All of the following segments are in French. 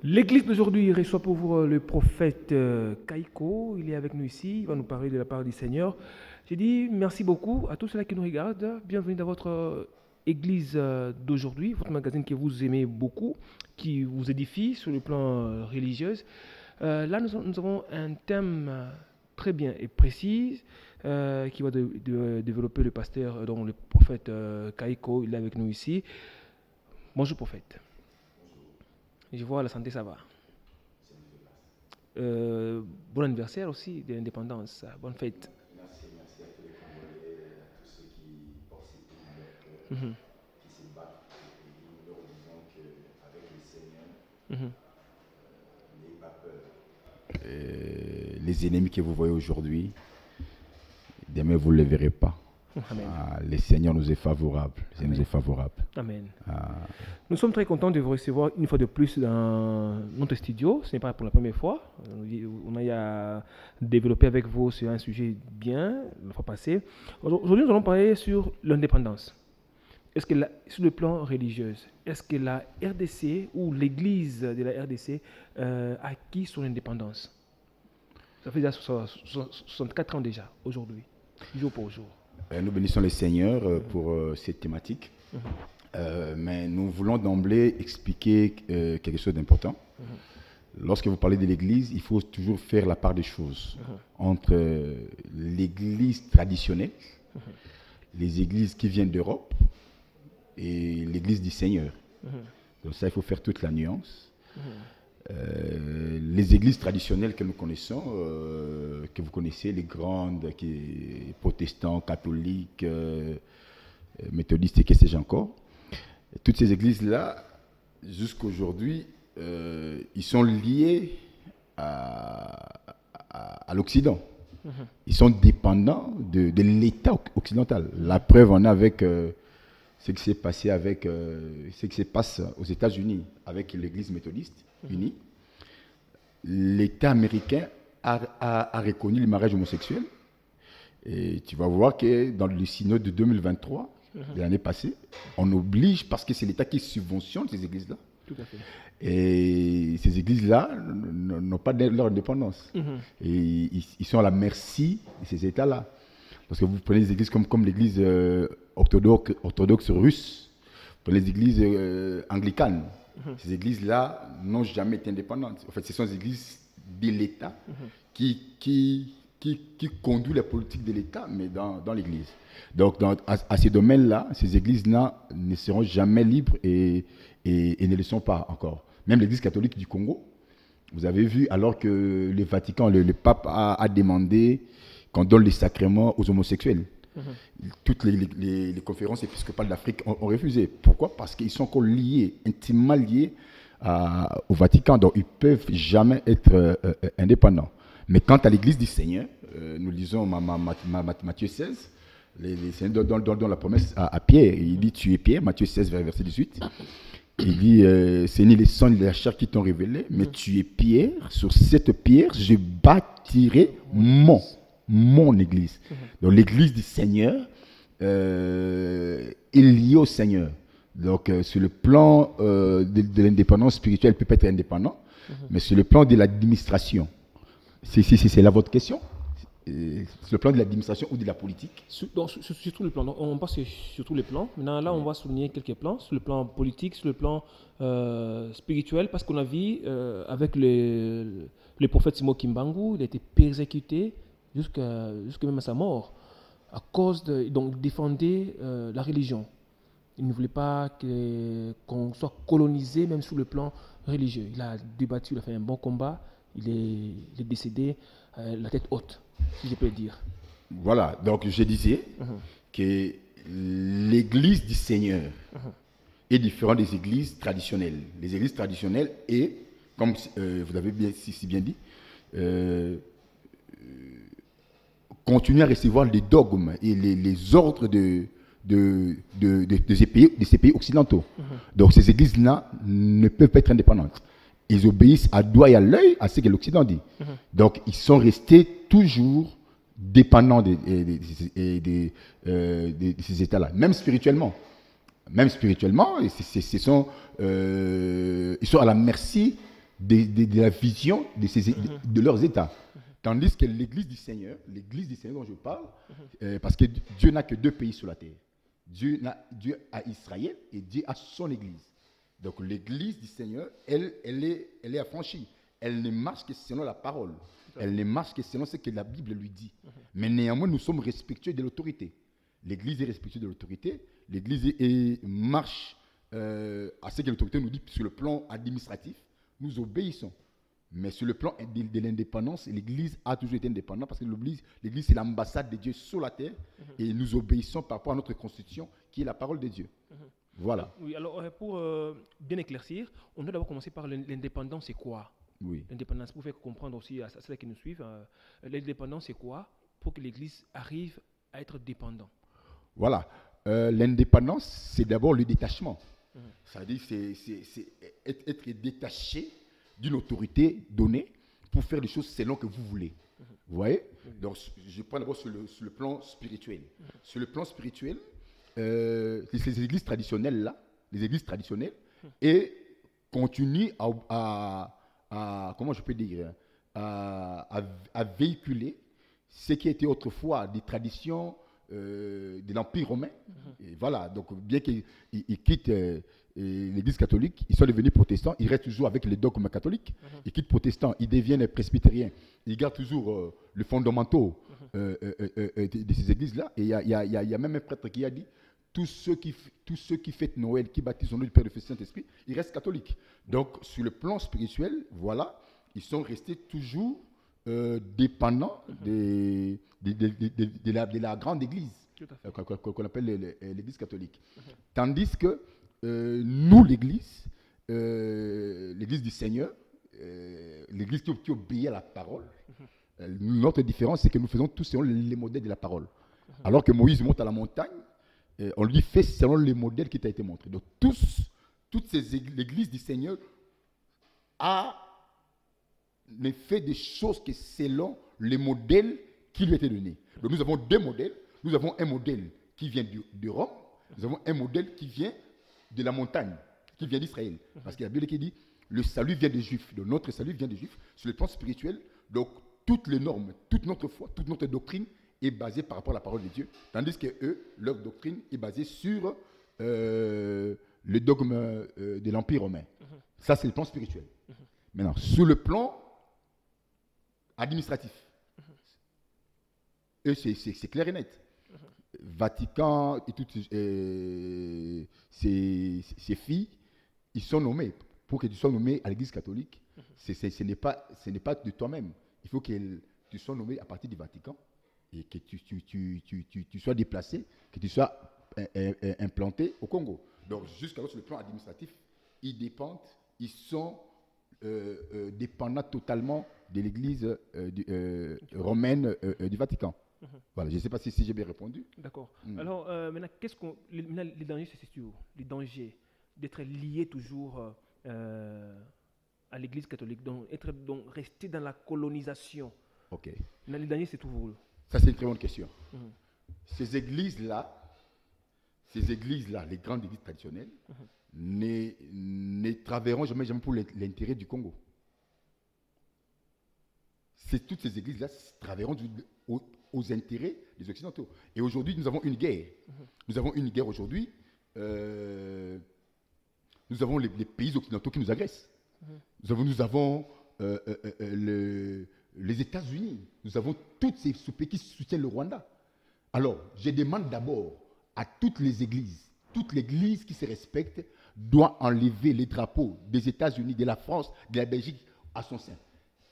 L'église d'aujourd'hui reçoit pour vous le prophète Kaiko. Il est avec nous ici. Il va nous parler de la part du Seigneur. J'ai dit merci beaucoup à tous ceux qui nous regardent. Bienvenue dans votre église d'aujourd'hui, votre magazine que vous aimez beaucoup, qui vous édifie sur le plan religieux. Là, nous avons un thème très bien et précis qui va développer le pasteur, donc le prophète Kaiko. Il est avec nous ici. Bonjour prophète. Je vois la santé, ça va. Bon anniversaire aussi de l'indépendance. Bonne fête. Merci à tous les Congolais, à tous ceux qui portent ces tours, qui se battent pour le pays. Nous leur disons qu'avec le Seigneur, n'ayez pas peur. Les ennemis que vous voyez aujourd'hui, demain vous ne les verrez pas. Amen. Le Seigneur nous est favorable. Nous est favorable. Amen. Nous sommes très contents de vous recevoir une fois de plus dans notre studio. Ce n'est pas pour la première fois. On a développé avec vous sur un sujet bien la fois passée. Aujourd'hui, nous allons parler sur l'indépendance. Est-ce que sur le plan religieux, est-ce que la RDC ou l'église de la RDC a acquis son indépendance? Ça fait déjà 64 ans déjà, aujourd'hui, jour pour jour. Nous bénissons le Seigneur pour cette thématique. Mais nous voulons d'emblée expliquer quelque chose d'important. Lorsque vous parlez de l'Église, il faut toujours faire la part des choses entre l'Église traditionnelle, les églises qui viennent d'Europe et l'Église du Seigneur. Donc ça, il faut faire toute la nuance. Les églises traditionnelles que nous connaissons, que vous connaissez, les grandes, protestants, catholiques, méthodistes et que sais-je encore, toutes ces églises-là, jusqu'aujourd'hui, ils sont liés à l'Occident. Ils sont dépendants de l'État occidental. La preuve en est avec ce qui s'est passé avec ce qui se passe aux États-Unis avec l'Église méthodiste unie. L'État américain a reconnu le mariage homosexuel. Et tu vas voir que dans le synode de 2023, de l'année passée, on oblige, parce que c'est l'État qui subventionne ces églises-là. Tout à fait. Et ces églises-là n'ont pas leur indépendance. Et ils sont à la merci de ces États-là. Parce que vous prenez des églises comme l'église orthodoxe russe, vous prenez les églises anglicanes. Ces églises-là n'ont jamais été indépendantes. En fait, ce sont des églises de l'État qui conduisent la politique de l'État, mais dans l'Église. Donc, à ces domaines-là, ces églises-là ne seront jamais libres et ne le sont pas encore. Même l'Église catholique du Congo, vous avez vu, alors que le Vatican, le pape a demandé qu'on donne les sacrements aux homosexuels. Toutes les conférences épiscopales d'Afrique ont refusé. Pourquoi? Parce qu'ils sont encore liés, intimement liés au Vatican. Donc, ils ne peuvent jamais être indépendants. Mais quant à l'Église du Seigneur, nous lisons Matthieu 16, le Seigneur donne la promesse à Pierre. Il dit, tu es Pierre, Matthieu 16, verset 18. Il dit, ce n'est les sons de la chair qui t'ont révélé, mais tu es Pierre. Sur cette pierre, je bâtirai mon église. Donc l'église du Seigneur est liée au Seigneur. Donc sur le plan de l'indépendance spirituelle, elle peut être indépendante, mais sur le plan de l'administration, c'est là votre question, sur le plan de l'administration ou de la politique? Sur tous les plans. Donc, on passe sur tous les plans. Maintenant, là, on va souligner quelques plans. Sur le plan politique, sur le plan spirituel, parce qu'on a vu avec le prophète Simon Kimbangu, il a été persécuté jusqu'à même à sa mort, à cause donc il défendait la religion. Il ne voulait pas qu'on soit colonisé même sur le plan religieux. Il a débattu, il a fait un bon combat, il est décédé la tête haute, si je peux le dire. Voilà, donc je disais que l'église du Seigneur est différente des églises traditionnelles. Les églises traditionnelles et, comme vous avez si bien dit, continuent à recevoir les dogmes et les ordres de ces pays occidentaux. Donc ces églises-là ne peuvent pas être indépendantes. Ils obéissent à doigt et à l'œil à ce que l'Occident dit. Donc ils sont restés toujours dépendants de ces États-là, même spirituellement. Même spirituellement, ils sont à la merci de la vision de leurs États. Tandis que l'église du Seigneur dont je parle, parce que Dieu n'a que deux pays sur la terre. Dieu a Israël et Dieu a son église. Donc l'église du Seigneur, elle est affranchie. Elle ne marche que selon la parole. Elle ne marche que selon ce que la Bible lui dit. Mais néanmoins, nous sommes respectueux de l'autorité. L'église est respectueuse de l'autorité. L'église marche à ce que l'autorité nous dit sur le plan administratif. Nous obéissons. Mais sur le plan de l'indépendance, l'Église a toujours été indépendante parce que l'Église c'est l'ambassade de Dieu sur la terre et nous obéissons par rapport à notre constitution qui est la parole de Dieu. Voilà. Oui, alors pour bien éclaircir, on doit d'abord commencer par l'indépendance, c'est quoi? Oui. L'indépendance, pour faire comprendre aussi à ceux qui nous suivent, l'indépendance c'est quoi pour que l'Église arrive à être dépendante? Voilà. L'indépendance, c'est d'abord le détachement. C'est-à-dire c'est être détaché d'une autorité donnée pour faire des choses selon que vous voulez. Vous voyez? Donc, je prends d'abord sur le plan spirituel. Sur le plan spirituel, les églises traditionnelles, et continuent comment je peux dire, à véhiculer ce qui était autrefois des traditions de l'Empire romain. Et voilà, donc bien qu'ils quittent l'Église catholique, ils sont devenus protestants, ils restent toujours avec les dogmes catholiques. Ils quittent protestants, ils deviennent presbytériens. Ils gardent toujours les fondamentaux de ces églises-là. Et il y a même un prêtre qui a dit tous ceux qui fêtent Noël, qui baptisent au nom du Père, du Fils et du Saint-Esprit, ils restent catholiques. Donc, sur le plan spirituel, voilà, ils sont restés toujours dépendants de la grande église qu'on appelle l'église catholique. Tandis que nous, l'église du Seigneur, l'église qui obéit à la parole, notre différence, c'est que nous faisons tous selon les modèles de la parole. Alors que Moïse monte à la montagne, on lui fait selon les modèles qui t'a été montré. Donc l'église du Seigneur ne fait des choses que selon les modèles qui lui étaient donnés. Donc nous avons deux modèles. Nous avons un modèle qui vient de Rome. Nous avons un modèle qui vient de la montagne, qui vient d'Israël. Parce qu'il y a la Bible qui dit, le salut vient des Juifs. Donc notre salut vient des Juifs. Sur le plan spirituel, donc toutes les normes, toute notre foi, toute notre doctrine est basée par rapport à la parole de Dieu. Tandis que eux, leur doctrine est basée sur le dogme de l'Empire romain. Ça, c'est le plan spirituel. Maintenant, sur le plan administratif, eux, c'est clair et net. Vatican et toutes ces filles, ils sont nommés. Pour que tu sois nommé à l'Église catholique, ce n'est pas de toi-même. Il faut que tu sois nommé à partir du Vatican et que tu sois déplacé, que tu sois implanté au Congo. Donc, jusqu'à sur le plan administratif, ils sont dépendants totalement de l'Église romaine du Vatican. Voilà, je ne sais pas si j'ai bien répondu. D'accord. Alors, maintenant, les dangers, c'est sûr. Les dangers d'être lié toujours à l'Église catholique, donc rester dans la colonisation. Ok. Les dangers, c'est tout. Ça, c'est une très bonne question. Ces églises-là, les grandes églises traditionnelles, ne travailleront jamais pour l'intérêt du Congo. Toutes ces églises-là travailleront aux intérêts des Occidentaux. Et aujourd'hui, nous avons une guerre. Nous avons une guerre aujourd'hui. Nous avons les pays occidentaux qui nous agressent. Nous avons les États-Unis. Nous avons tous ces pays qui soutiennent le Rwanda. Alors, je demande d'abord à toutes les églises, toute l'église qui se respecte doit enlever les drapeaux des États-Unis, de la France, de la Belgique à son sein.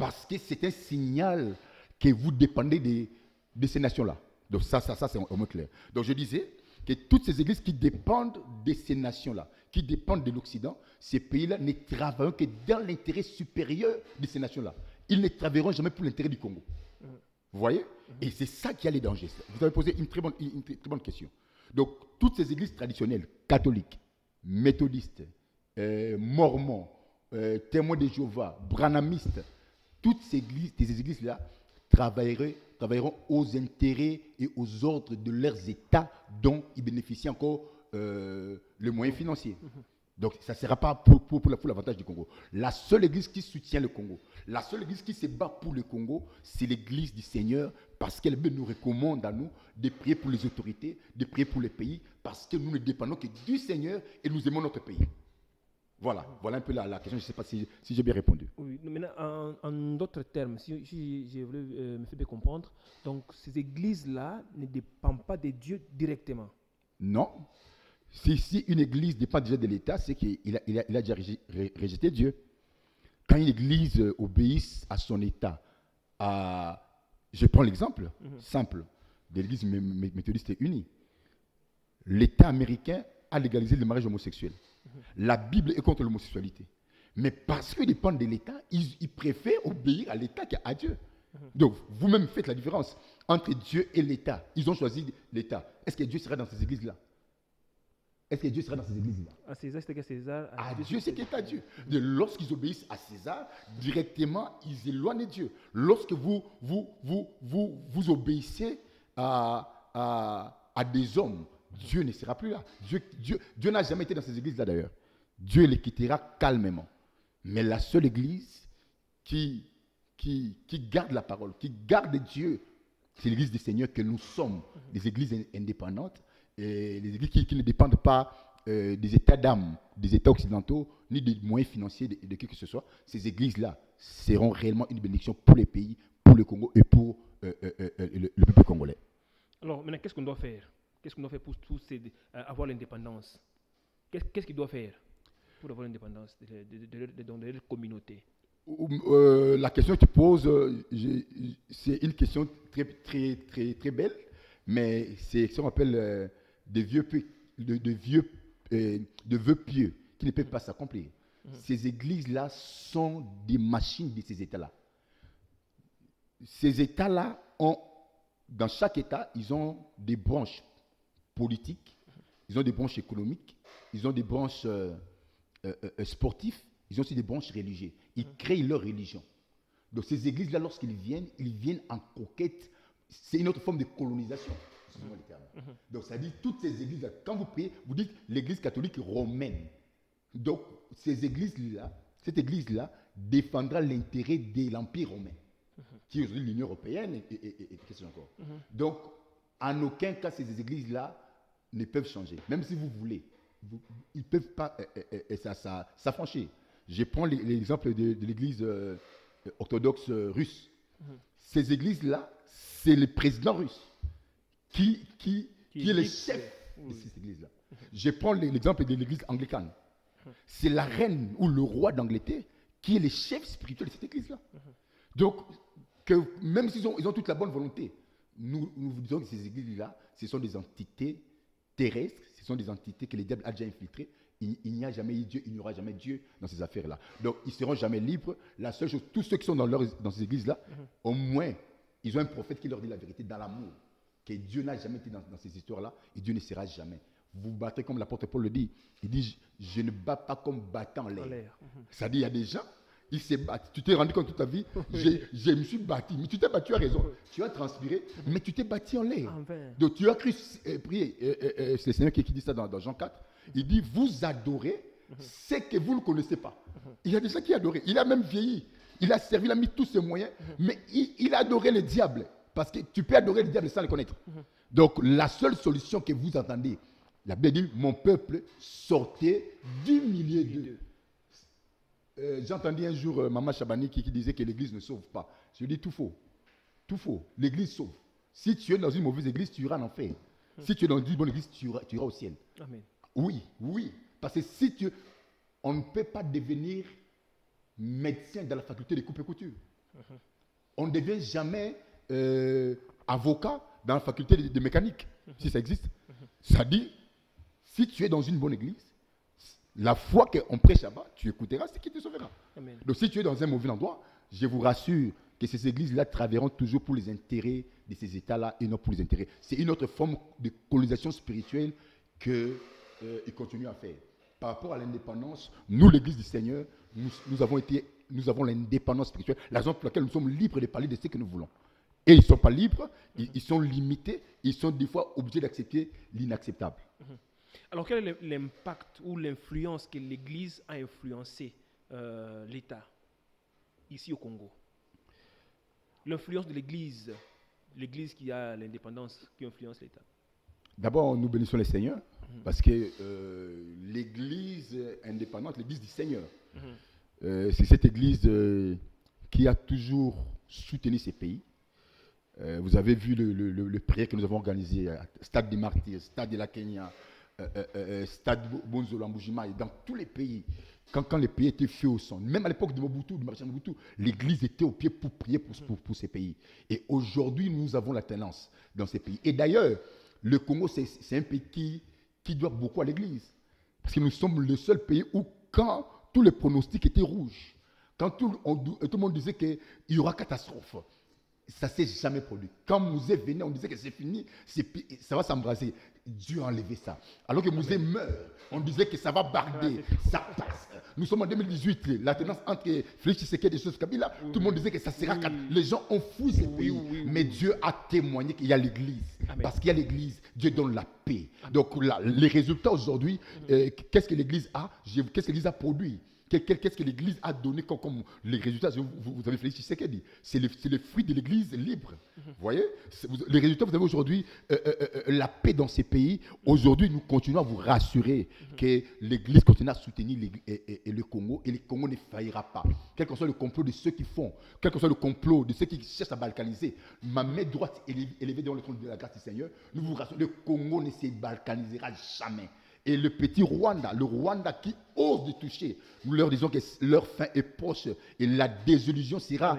Parce que c'est un signal que vous dépendez de ces nations-là. Donc ça c'est au moins clair. Donc je disais que toutes ces églises qui dépendent de ces nations-là, qui dépendent de l'Occident, ces pays-là ne travailleront que dans l'intérêt supérieur de ces nations-là. Ils ne travailleront jamais pour l'intérêt du Congo. Vous voyez? Et c'est ça qui a les dangers. Vous avez posé une très bonne question. Donc, toutes ces églises traditionnelles, catholiques, méthodistes, mormons, témoins de Jéhovah, branhamistes, toutes ces églises-là travailleront aux intérêts et aux ordres de leurs États dont ils bénéficient encore les moyens financiers. Donc, ça ne sera pas pour l'avantage du Congo. La seule église qui soutient le Congo, la seule église qui se bat pour le Congo, c'est l'église du Seigneur, parce qu'elle nous recommande à nous de prier pour les autorités, de prier pour les pays, parce que nous ne dépendons que du Seigneur et nous aimons notre pays. Voilà un peu la question. Je ne sais pas si j'ai bien répondu. Oui, maintenant, en d'autres termes, si j'ai voulu me faire bien comprendre, donc ces églises-là ne dépendent pas de Dieu directement. Non. Si une église dépend déjà de l'État, c'est qu'il a déjà rejeté Dieu. Quand une église obéit à son État, je prends l'exemple simple de l'église méthodiste unie. L'État américain a légalisé le mariage homosexuel. La Bible est contre l'homosexualité. Mais parce qu'ils dépendent de l'État, ils préfèrent obéir à l'État qu'à Dieu. Donc, vous-même faites la différence entre Dieu et l'État. Ils ont choisi l'État. Est-ce que Dieu sera dans ces églises-là? Est-ce que Dieu sera dans ces églises-là? À César, c'est que César. À Dieu, c'est qu'il est à Dieu. Lorsqu'ils obéissent à César, directement, ils éloignent Dieu. Lorsque vous obéissez à des hommes, Dieu ne sera plus là. Dieu n'a jamais été dans ces églises-là d'ailleurs. Dieu les quittera calmement. Mais la seule église qui garde la parole, qui garde Dieu, c'est l'église du Seigneur que nous sommes, des églises indépendantes, et les églises qui ne dépendent pas des états d'âme, des états occidentaux, ni des moyens financiers de qui que ce soit. Ces églises-là seront réellement une bénédiction pour les pays, pour le Congo et pour le peuple congolais. Alors maintenant, qu'est-ce qu'on doit faire? Qu'est-ce qu'on doit faire pour avoir l'indépendance? Qu'est-ce qu'ils doivent faire pour avoir l'indépendance de leur communauté? La question que tu poses, c'est une question très, très, très, très belle, mais c'est ce qu'on appelle de vœux pieux qui ne peuvent pas s'accomplir. Ces églises-là sont des machines de ces États-là. Ces États-là dans chaque État, ils ont des branches politiques, ils ont des branches économiques, ils ont des branches sportives, ils ont aussi des branches religieuses. Ils créent leur religion. Donc ces églises-là, lorsqu'ils viennent en conquête. C'est une autre forme de colonisation. Excusez-moi le terme. Donc ça dit toutes ces églises-là, quand vous priez, vous dites l'église catholique romaine. Donc ces églises-là, cette église-là défendra l'intérêt de l'Empire romain, qui est aujourd'hui l'Union européenne et qu'est-ce que c'est encore. Donc en aucun cas ces églises-là ne peuvent changer. Même si vous voulez, ils ne peuvent pas s'affranchir. Je prends l'exemple de l'église orthodoxe russe. Ces églises-là, c'est le président russe qui est le chef de cette église-là. Je prends l'exemple de l'église anglicane. C'est la reine ou le roi d'Angleterre qui est le chef spirituel de cette église-là. Donc, même s'ils ont toute la bonne volonté, nous vous disons que ces églises-là, ce sont des entités terrestres, ce sont des entités que le diable a déjà infiltrées. Il n'y a jamais eu Dieu, il n'y aura jamais Dieu dans ces affaires-là. Donc, ils ne seront jamais libres. La seule chose, tous ceux qui sont dans ces églises-là, au moins, ils ont un prophète qui leur dit la vérité dans l'amour. Que Dieu n'a jamais été dans ces histoires-là et Dieu ne sera jamais. Vous battrez comme l'apôtre Paul le dit. Il dit, je ne bats pas comme battant l'air. C'est-à-dire, il y a des gens, ils se battent. Tu t'es rendu compte toute ta vie, je me suis battu. Mais tu t'es battu, tu as raison. Tu as transpiré, mais tu t'es battu en l'air. Donc, tu as cru prier. C'est le Seigneur qui dit ça dans Jean 4. Il dit, vous adorez ce que vous ne connaissez pas. Il y a des gens qui adorent. Il a même vieilli. Il a servi, il a mis tous ses moyens, mais il a adoré le diable. Parce que tu peux adorer le diable sans le connaître. Donc, la seule solution que vous entendez, la Bible dit, mon peuple, sortez du milieu d'eux. J'ai entendu un jour Maman Chabani qui disait que l'église ne sauve pas. Je dis tout faux. Tout faux. L'église sauve. Si tu es dans une mauvaise église, tu iras en enfer. Si tu es dans une bonne église, tu iras au ciel. Amen. Oui. Parce que on ne peut pas devenir médecin dans la faculté de coupe et couture. On ne devient jamais avocat dans la faculté de mécanique, si ça existe. Ça dit, si tu es dans une bonne église, la foi qu'on prêche là-bas, tu écouteras ce qui te sauvera. Amen. Donc si tu es dans un mauvais endroit, je vous rassure que ces églises-là travailleront toujours pour les intérêts de ces États-là et non pour les intérêts. C'est une autre forme de colonisation spirituelle qu'ils continuent à faire. Par rapport à l'indépendance, nous, l'Église du Seigneur, nous avons l'indépendance spirituelle, la raison pour laquelle nous sommes libres de parler de ce que nous voulons. Et ils ne sont pas libres, ils sont limités, ils sont des fois obligés d'accepter l'inacceptable. Alors, quel est l'impact ou l'influence que l'Église a influencé l'État ici au Congo? L'influence de l'Église qui a l'indépendance, qui influence l'État. D'abord, nous bénissons le Seigneur, parce que l'Église indépendante, l'Église du Seigneur, c'est cette Église qui a toujours soutenu ces pays. Vous avez vu le prière que nous avons organisé, Stade des Martyrs, Stade de la Kenya, Stade Bonzola, Mbujima, et dans tous les pays, quand les pays étaient faits au sang, même à l'époque de Mobutu, du maréchal Mobutu, l'Église était au pied pour prier pour ces pays. Et aujourd'hui, nous avons la tendance dans ces pays. Et d'ailleurs, le Congo, c'est un pays qui doit beaucoup à l'Église. Parce que nous sommes le seul pays où, quand tous les pronostics étaient rouges, quand tout le monde disait qu'il y aura catastrophe, ça ne s'est jamais produit. Quand Mouzé venait, on disait que c'est fini, ça va s'embraser. Dieu a enlevé ça. Alors que Mouzé meurt, on disait que ça va barder, ça passe. Nous sommes en 2018, la tendance entre Félix Tshisekedi et Jesus Kabila, tout le monde disait que ça sera... Les gens ont fouillé ces pays, mais Dieu a témoigné qu'il y a l'Église. Amen. Parce qu'il y a l'Église, Dieu donne la paix. Amen. Donc les résultats aujourd'hui, qu'est-ce que l'Église a? Qu'est-ce que l'Église a produit? Qu'est-ce que l'Église a donné comme les résultats? Vous avez Félix Tshisekedi. C'est le fruit de l'Église libre. Vous voyez? Les résultats, vous avez aujourd'hui la paix dans ces pays. Aujourd'hui, nous continuons à vous rassurer que l'Église continue à soutenir le Congo, et le Congo ne faillira pas. Quel que soit le complot de ceux qui font, quel que soit le complot de ceux qui cherchent à balkaniser, ma main droite élevée devant le trône de la grâce du Seigneur, nous vous rassurons, le Congo ne se balkanisera jamais. Et le petit Rwanda, le Rwanda qui ose de toucher, nous leur disons que leur fin est proche et la désillusion sera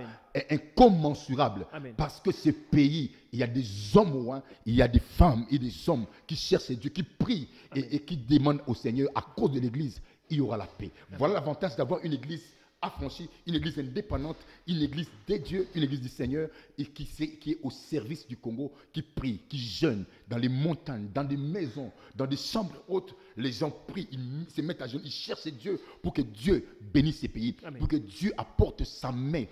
incommensurable. Amen. Parce que ce pays, il y a des hommes, il y a des femmes et des hommes qui cherchent Dieu, qui prient et qui demandent au Seigneur, à cause de l'Église, il y aura la paix. Amen. Voilà l'avantage d'avoir une Église affranchie, une Église indépendante, une Église des dieux, une Église du Seigneur, et qui est au service du Congo, qui prie, qui jeûne dans les montagnes, dans des maisons, dans des chambres hautes. Les gens prient, ils se mettent à genoux, ils cherchent Dieu pour que Dieu bénisse ces pays, Amen. Pour que Dieu apporte sa main.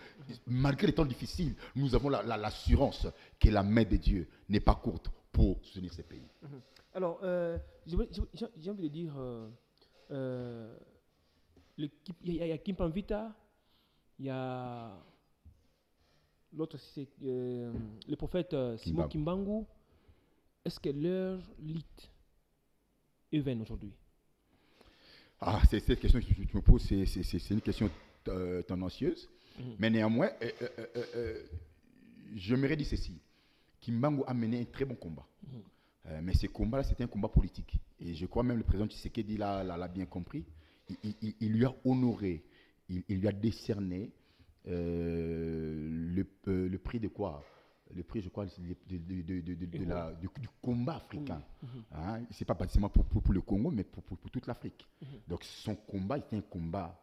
Malgré les temps difficiles, nous avons l'assurance que la main de Dieu n'est pas courte pour soutenir ces pays. Alors, j'ai envie de dire... il y a Kimpamvita, il y a l'autre, c'est le prophète Simon Kimbangu. Est-ce que leur lit est vaine aujourd'hui? C'est cette question que tu me poses, c'est une question tendancieuse. Mais néanmoins, je me dire ceci. Kimbangu a mené un très bon combat. Mais ce combat-là, c'était un combat politique. Et je crois même le président Tshisekedi l'a bien compris. Il lui a honoré, il lui a décerné le prix de quoi? Le prix, je crois, du combat africain. Hein? Ce n'est pas seulement pour le Congo, mais pour toute l'Afrique. Donc son combat était un combat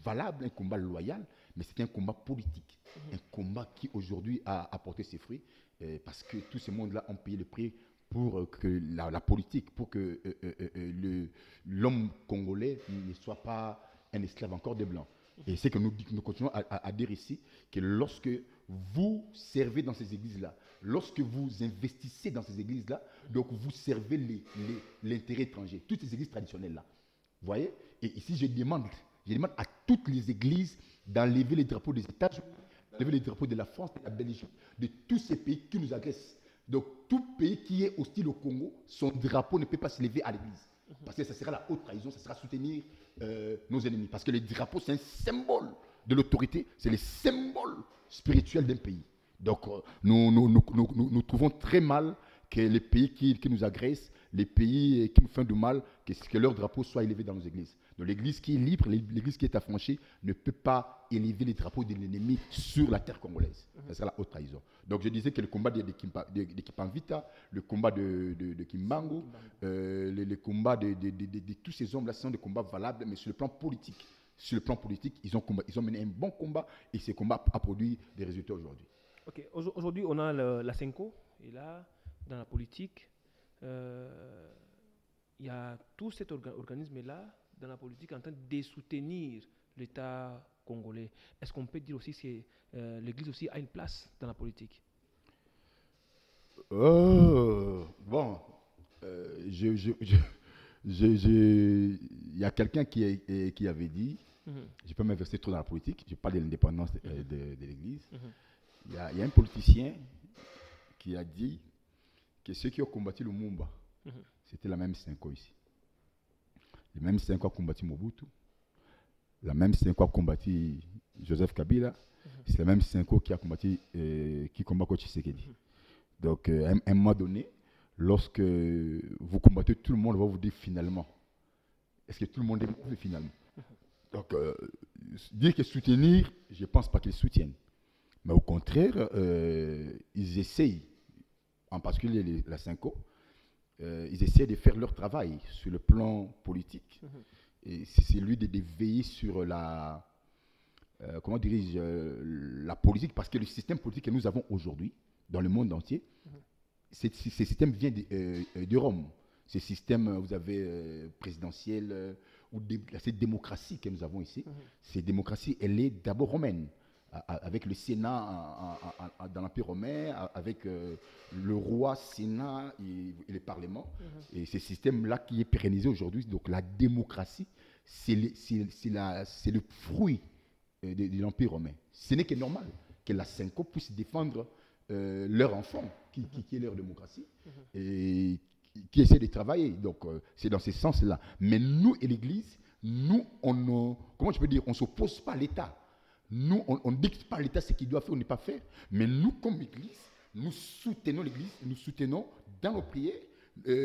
valable, un combat loyal, mais c'était un combat politique. Un combat qui aujourd'hui a apporté ses fruits, parce que tous ces mondes-là ont payé le prix pour que la politique, pour que l'homme congolais ne soit pas un esclave encore des Blancs. Et c'est que nous continuons à dire ici que lorsque vous servez dans ces églises-là, lorsque vous investissez dans ces églises-là, donc vous servez l'intérêt étranger, toutes ces églises traditionnelles-là. Vous voyez? Et ici, je demande à toutes les églises d'enlever les drapeaux des États-Unis, d'enlever les drapeaux de la France, de la Belgique, de tous ces pays qui nous agressent. Donc, tout pays qui est hostile au Congo, son drapeau ne peut pas se lever à l'église. Parce que ça sera la haute trahison, ça sera soutenir nos ennemis. Parce que le drapeau, c'est un symbole de l'autorité, c'est le symbole spirituel d'un pays. Donc, nous trouvons très mal que les pays qui nous agressent les pays qui nous font du mal, que leur drapeau soit élevé dans nos églises. Donc l'église qui est libre, l'église qui est affranchie, ne peut pas élever les drapeaux de l'ennemi sur la terre congolaise. Ça sera la haute trahison. Donc je disais que le combat de Kipamvita, le combat de Kimbangu, les combats de tous ces hommes-là, ce sont des combats valables, mais sur le plan politique. Sur le plan politique, ils ont mené un bon combat et ce combat a produit des résultats aujourd'hui. Ok, aujourd'hui on a la Senko, et là, dans la politique, il y a tout cet organisme-là dans la politique en train de soutenir l'État congolais. Est-ce qu'on peut dire aussi que l'Église aussi a une place dans la politique? Bon, il y a quelqu'un qui avait dit, je ne vais pas m'investir trop dans la politique, je parle de l'indépendance de l'Église. Il y a un politicien qui a dit que ceux qui ont combattu le Lumumba, c'était la même Senko ici. Le même Senko a combattu Mobutu, la même Senko a combattu Joseph Kabila, c'est la même Senko qui a combattu, qui combat Kochi Tshisekedi. Donc, à un moment donné, lorsque vous combattez, tout le monde va vous dire finalement. Est-ce que tout le monde est mauvais finalement? Donc, dire que soutenir, je ne pense pas qu'ils soutiennent. Mais au contraire, ils essayent, en particulier la Senko, ils essaient de faire leur travail sur le plan politique. Et c'est celui de veiller sur la, comment dirais-je, la politique, parce que le système politique que nous avons aujourd'hui, dans le monde entier, ce système vient de Rome. Ce système, vous avez présidentiel, ou cette démocratie que nous avons ici, cette démocratie, elle est d'abord romaine, avec le Sénat dans l'Empire romain, avec le roi, Sénat et le Parlement. Et ce système-là qui est pérennisé aujourd'hui, donc la démocratie, c'est le fruit de l'Empire romain. Ce n'est que normal que la Senko puisse défendre leur enfant, qui est leur démocratie, et qui essaie de travailler. Donc, c'est dans ce sens-là. Mais nous et l'Église, nous, comment je peux dire, on ne s'oppose pas à l'État. Nous, on ne dicte pas à l'État ce qu'il doit faire ou ne pas faire. Mais nous, comme Église, nous soutenons l'Église, nous soutenons dans nos prières.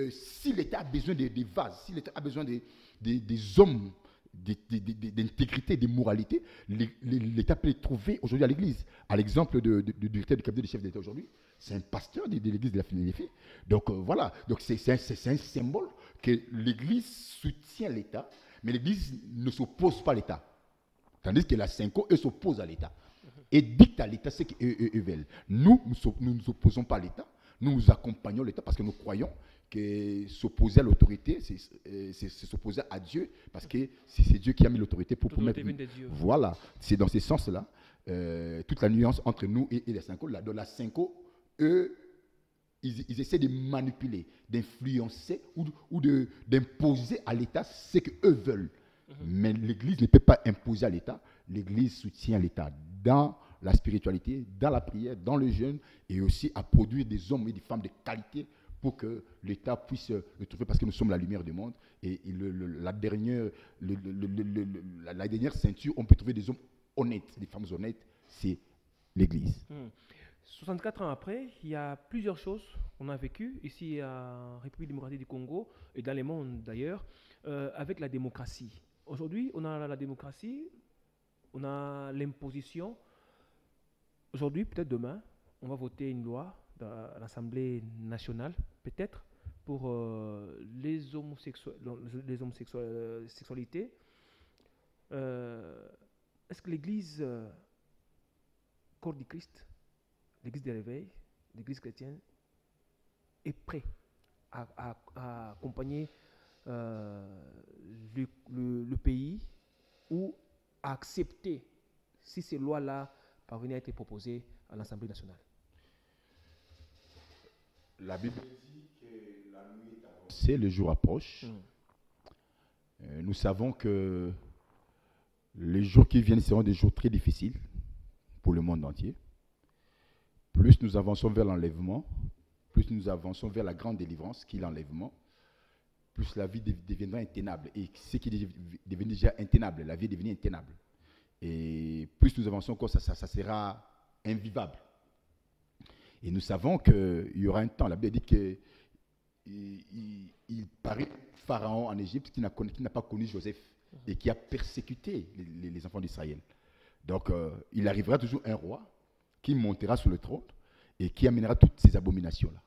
Si l'État a besoin des vases, si l'État a besoin des hommes, d'intégrité, de moralité, l'État peut les trouver aujourd'hui à l'Église. À l'exemple du directeur du cabinet du chef d'État aujourd'hui, c'est un pasteur de l'Église de la Philadelphie. Donc voilà, donc c'est un symbole que l'Église soutient l'État, mais l'Église ne s'oppose pas à l'État. Tandis que la Senko, eux, s'oppose à l'État. Et dicte à l'État ce qu'ils veulent. Nous ne nous opposons pas à l'État, nous accompagnons l'État parce que nous croyons que s'opposer à l'autorité, c'est s'opposer à Dieu, parce que c'est Dieu qui a mis l'autorité pour mettre. Voilà, c'est dans ce sens-là, toute la nuance entre nous et les Senko. Dans la Senko, eux, ils essaient de manipuler, d'influencer ou d'imposer à l'État ce qu'eux veulent. Mais l'Église ne peut pas imposer à l'État. L'Église soutient l'État dans la spiritualité, dans la prière, dans le jeûne, et aussi à produire des hommes et des femmes de qualité pour que l'État puisse le trouver, parce que nous sommes la lumière du monde. Et la dernière ceinture, on peut trouver des hommes honnêtes, des femmes honnêtes, c'est l'Église. 64 ans après, il y a plusieurs choses qu'on a vécues ici en République démocratique du Congo et dans le monde d'ailleurs, avec la démocratie. Aujourd'hui, on a la démocratie, on a l'imposition. Aujourd'hui, peut-être demain, on va voter une loi à l'Assemblée nationale, peut-être, pour les homosexualités. Est-ce que l'Église, corps du Christ, l'Église des réveils, l'Église chrétienne, est prête à accompagner le pays ou à accepter si ces lois-là parvenaient à être proposées à l'Assemblée nationale? La Bible dit que la nuit est avancée, le jour approche. Nous savons que les jours qui viennent seront des jours très difficiles pour le monde entier. Plus nous avançons vers l'enlèvement, plus nous avançons vers la grande délivrance qui est l'enlèvement, plus la vie deviendra intenable. Et ce qui est devenu déjà intenable, la vie est devenue intenable. Et plus nous avançons encore, ça sera invivable. Et nous savons qu'il y aura un temps, la Bible dit qu'il il paraît Pharaon en Égypte qui n'a pas connu Joseph et qui a persécuté les enfants d'Israël. Donc, il arrivera toujours un roi qui montera sur le trône et qui amènera toutes ces abominations-là.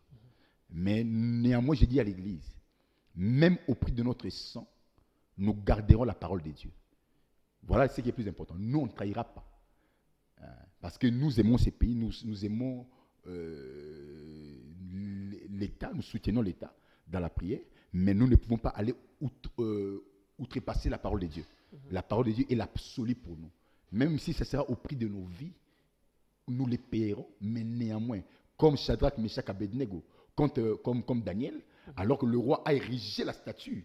Mais néanmoins, j'ai dit à l'Église, même au prix de notre sang, nous garderons la parole de Dieu. Voilà ce qui est plus important. Nous, on ne trahira pas. Parce que nous aimons ces pays, nous aimons l'État, nous soutenons l'État dans la prière, mais nous ne pouvons pas aller outrepasser la parole de Dieu. La parole de Dieu est l'absolu pour nous. Même si ce sera au prix de nos vies, nous les payerons, mais néanmoins, comme Shadrach, Meshach, Abednego, comme Daniel, alors que le roi a érigé la statue,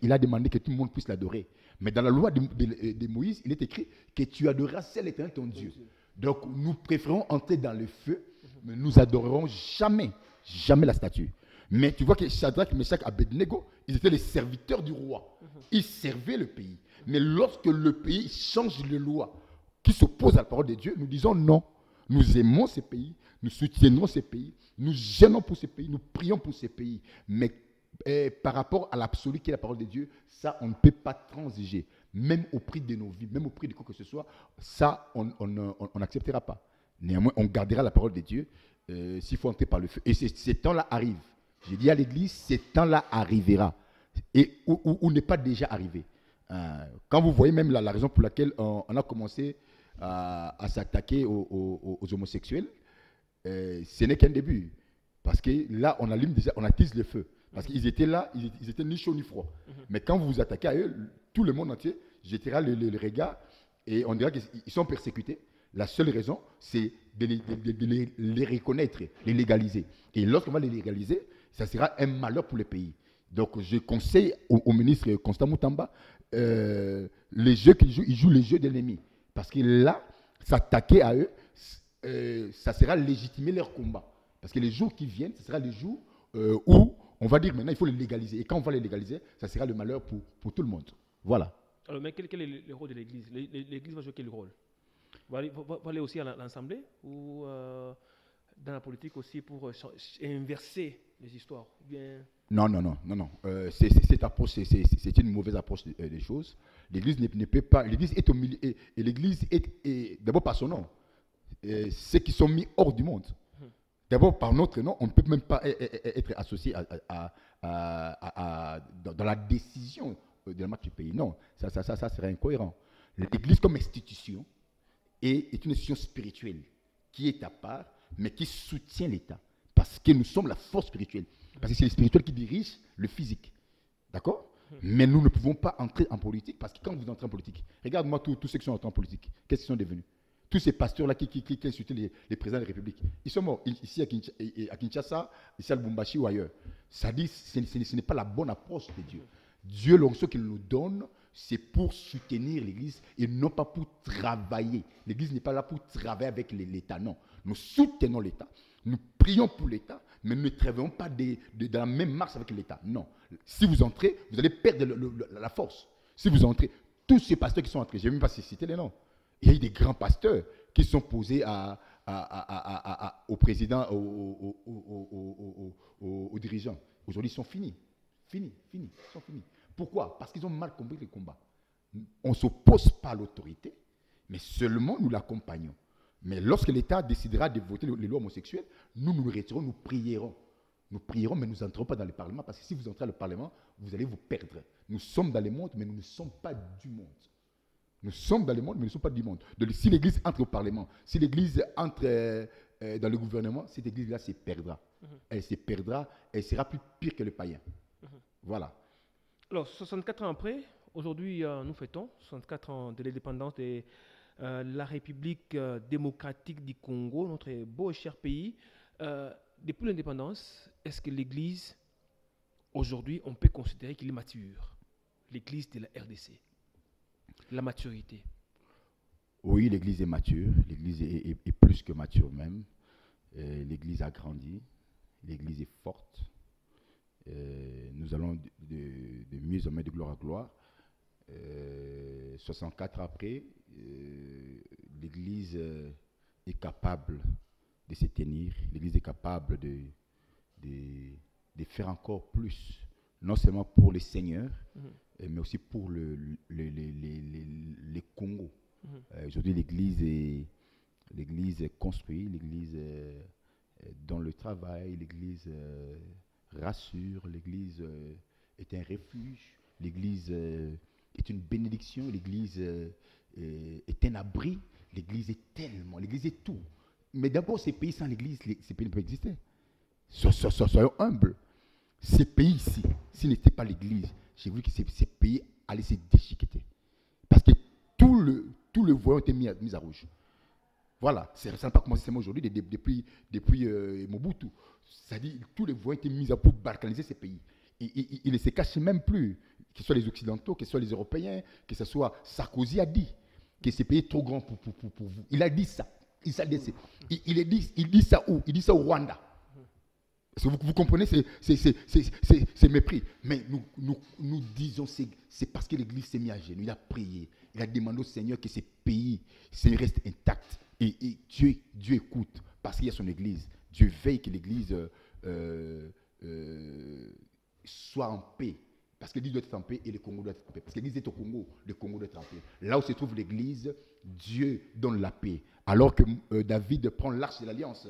il a demandé que tout le monde puisse l'adorer. Mais dans la loi de Moïse, il est écrit que tu adoreras seul l'Éternel ton Dieu. Donc nous préférons entrer dans le feu, mais nous adorerons jamais la statue. Mais tu vois que Shadrach, Meshach, Abednego, ils étaient les serviteurs du roi. Ils servaient le pays. Mais lorsque le pays change de loi qui s'oppose à la parole de Dieu, nous disons non. Nous aimons ces pays, nous soutiendrons ces pays, nous gênons pour ces pays, nous prions pour ces pays. Mais par rapport à l'absolu qui est la parole de Dieu, ça, on ne peut pas transiger. Même au prix de nos vies, même au prix de quoi que ce soit, ça, on n'acceptera pas. Néanmoins, on gardera la parole de Dieu s'il faut entrer par le feu. Et ces temps-là arrivent. J'ai dit à l'Église, ces temps-là arrivera. Et où n'est pas déjà arrivé. Quand vous voyez même la raison pour laquelle on a commencé à s'attaquer aux homosexuels, ce n'est qu'un début. Parce que là, on allume déjà, on attise le feu. Parce qu'ils étaient là, ils étaient ni chaud ni froid. Mais quand vous vous attaquez à eux, tout le monde entier jettera le regard et on dira qu'ils sont persécutés. La seule raison, c'est de les reconnaître, les légaliser. Et lorsqu'on va les légaliser, ça sera un malheur pour le pays. Donc, je conseille au ministre Constant Moutamba, les jeux qu'ils jouent, ils jouent les jeux de l'ennemi. Parce que là, s'attaquer à eux, ça sera légitimer leur combat. Parce que les jours qui viennent, ce sera les jours où on va dire maintenant il faut les légaliser. Et quand on va les légaliser, ça sera le malheur pour tout le monde. Voilà. Alors, mais quel est le rôle de l'Église? L'Église va jouer quel rôle? Va aller aussi à l'Assemblée ou dans la politique aussi pour inverser les histoires? Bien... Non. Cette approche, c'est une mauvaise approche des choses. L'Église ne peut pas. L'Église est au milieu. Et l'Église est d'abord par son nom. Ceux qui sont mis hors du monde. D'abord, par notre nom, on ne peut même pas être associé dans la décision de la marche du pays. Non, ça serait incohérent. L'Église comme institution est une institution spirituelle qui est à part, mais qui soutient l'État. Parce que nous sommes la force spirituelle. Parce que c'est le spirituel qui dirige le physique. D'accord? Mais nous ne pouvons pas entrer en politique, parce que quand vous entrez en politique, regarde-moi tous ceux qui sont entrés en politique, qu'est-ce qu'ils sont devenus? Tous ces pasteurs-là qui insultent les présidents de la République, ils sont morts ici à Kinshasa, ici à Lubumbashi ou ailleurs. Ça dit, ce n'est pas la bonne approche de Dieu. Dieu, l'onction qu'il nous donne, c'est pour soutenir l'Église et non pas pour travailler. L'Église n'est pas là pour travailler avec l'État, non. Nous soutenons l'État, nous prions pour l'État, mais nous ne travaillons pas dans la même marche avec l'État, non. Si vous entrez, vous allez perdre la force. Si vous entrez, tous ces pasteurs qui sont entrés, je ne vais même pas citer les noms. Il y a eu des grands pasteurs qui sont posés au président, aux dirigeants. Aujourd'hui, ils sont finis. Ils sont finis. Pourquoi? Parce qu'ils ont mal compris le combat. On ne s'oppose pas à l'autorité, mais seulement nous l'accompagnons. Mais lorsque l'État décidera de voter les lois homosexuelles, nous nous retirons, nous prierons. Nous prierons, mais nous n'entrons pas dans le Parlement, parce que si vous entrez dans le Parlement, vous allez vous perdre. Nous sommes dans le monde, mais nous ne sommes pas du monde. Nous sommes dans le monde, mais nous ne sommes pas du monde. Donc, si l'Église entre au Parlement, si l'Église entre dans le gouvernement, cette Église-là se perdra. Elle se perdra, elle sera plus pire que le païen. Voilà. Alors, 64 ans après, aujourd'hui, nous fêtons 64 ans de l'indépendance de la République démocratique du Congo, notre beau et cher pays. Depuis l'indépendance, est-ce que l'Église, aujourd'hui, on peut considérer qu'il est mature? L'Église de la RDC, la maturité. Oui, l'Église est mature. L'Église est plus que mature même. L'Église a grandi. L'Église est forte. Nous allons de mieux en mieux, de gloire à gloire. 64 après, l'Église est capable de se tenir. L'Église est capable de de faire encore plus, non seulement pour les seigneurs, mais aussi pour les Congos. Aujourd'hui, l'Église est construite, l'Église dans le travail, l'Église rassure, l'Église est un refuge, l'Église est une bénédiction, l'Église est un abri, l'Église est tout. Mais d'abord, ces pays sans l'Église, ces pays ne peuvent exister. Soyons humbles. Ces pays-ci, s'il n'était pas l'Église, j'ai vu que ces pays allaient se déchiqueter. Parce que tout le voyant était mis à rouge. Voilà, ça n'a pas commencé seulement aujourd'hui, depuis Mobutu. C'est-à-dire tous les voyants étaient mis à pour balkaniser ces pays. Ils ne se cachent même plus, que ce soit les Occidentaux, que ce soit les Européens, que ce soit Sarkozy a dit que ces pays sont trop grands pour vous. Il a dit ça. Il dit ça où? Il dit ça au Rwanda. Parce que vous comprenez, c'est mépris. Mais nous disons, c'est parce que l'Église s'est mise à genoux. Il a prié. Il a demandé au Seigneur que ces pays restent intacts. Et Dieu écoute parce qu'il y a son Église. Dieu veille que l'Église soit en paix. Parce que l'Église doit être en paix et le Congo doit être en paix. Parce que l'Église est au Congo, le Congo doit être en paix. Là où se trouve l'Église, Dieu donne la paix. Alors que David prend l'arche de l'Alliance,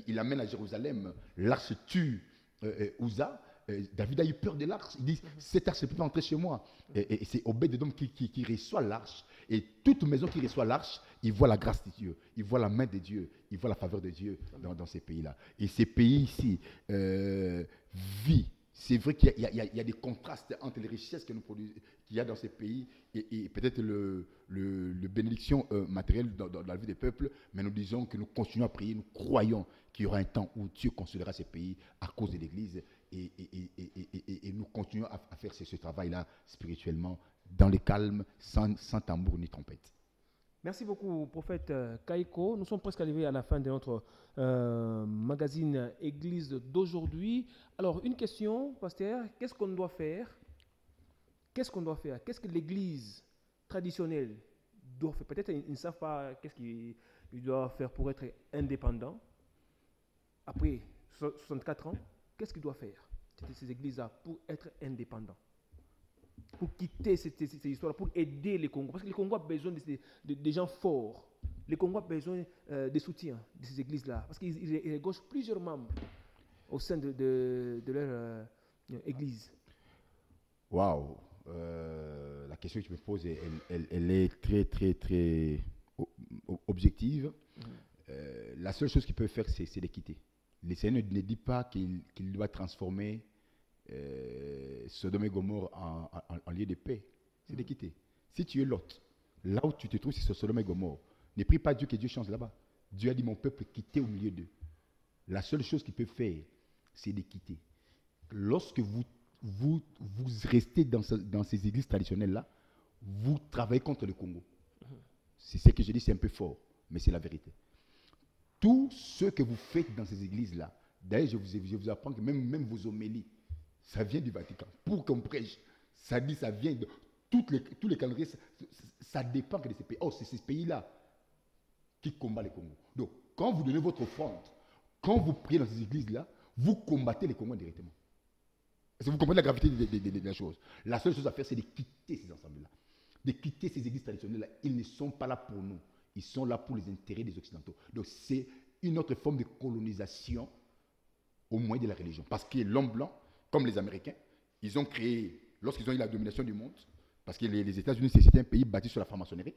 il l'amène à Jérusalem, l'arche tue Uza. David a eu peur de l'arche. Il dit, cette arche ne peut pas entrer chez moi. Et c'est Obed-Edom qui reçoit l'arche. Et toute maison qui reçoit l'arche, il voit la grâce de Dieu, il voit la main de Dieu, il voit la faveur de Dieu dans ces pays-là. Et ces pays ici vivent. C'est vrai qu'il y a des contrastes entre les richesses que nous produisons, qu'il y a dans ces pays et peut-être le bénédiction matérielle dans la vie des peuples, mais nous disons que nous continuons à prier, nous croyons qu'il y aura un temps où Dieu consolera ces pays à cause de l'Église et nous continuons à faire ce travail-là spirituellement dans le calme, sans tambour ni trompette. Merci beaucoup, prophète Kaiko. Nous sommes presque arrivés à la fin de notre magazine Église d'aujourd'hui. Alors, une question, pasteur, qu'est-ce qu'on doit faire? Qu'est-ce qu'on doit faire? Qu'est-ce que l'Église traditionnelle doit faire? Peut-être ils ne savent pas qu'est-ce qu'ils doivent faire pour être indépendants. Après 64 ans, qu'est-ce qu'ils doivent faire, ces églises-là, pour être indépendants? Pour quitter cette histoire, pour aider les Congos. Parce que les Congos ont besoin de gens forts. Les Congos ont besoin de soutien de ces églises-là. Parce qu'ils égorgent plusieurs membres au sein de leur église. Waouh! La question que tu me poses, elle est très, très, très objective. La seule chose qu'il peut faire, c'est de quitter. Le Seigneur ne dit pas qu'il doit transformer Sodome et Gomorrhe en lieu de paix. C'est de quitter. Si tu es Lot, là où tu te trouves, c'est Sodome et Gomorrhe. Ne prie pas Dieu que Dieu change là-bas. Dieu a dit, mon peuple, quittez au milieu d'eux. La seule chose qu'il peut faire, c'est de quitter. Lorsque vous restez dans ces églises traditionnelles-là, vous travaillez contre le Congo. C'est ce que je dis, c'est un peu fort, mais c'est la vérité. Tout ce que vous faites dans ces églises-là, d'ailleurs, je vous apprends que même vos homélies, ça vient du Vatican. Pour qu'on prêche, ça vient de tous les calendriers, ça dépend de ces pays. Oh, c'est ces pays-là qui combattent le Congo. Donc, quand vous donnez votre offrande, quand vous priez dans ces églises-là, vous combattez les Congos directement. Est-ce que vous comprenez la gravité de la chose? La seule chose à faire, c'est de quitter ces ensembles-là. De quitter ces églises traditionnelles-là. Ils ne sont pas là pour nous. Ils sont là pour les intérêts des Occidentaux. Donc, c'est une autre forme de colonisation au moyen de la religion. Parce que l'homme blanc, comme les Américains, ils ont créé, lorsqu'ils ont eu la domination du monde, parce que les États-Unis, c'était un pays bâti sur la franc-maçonnerie,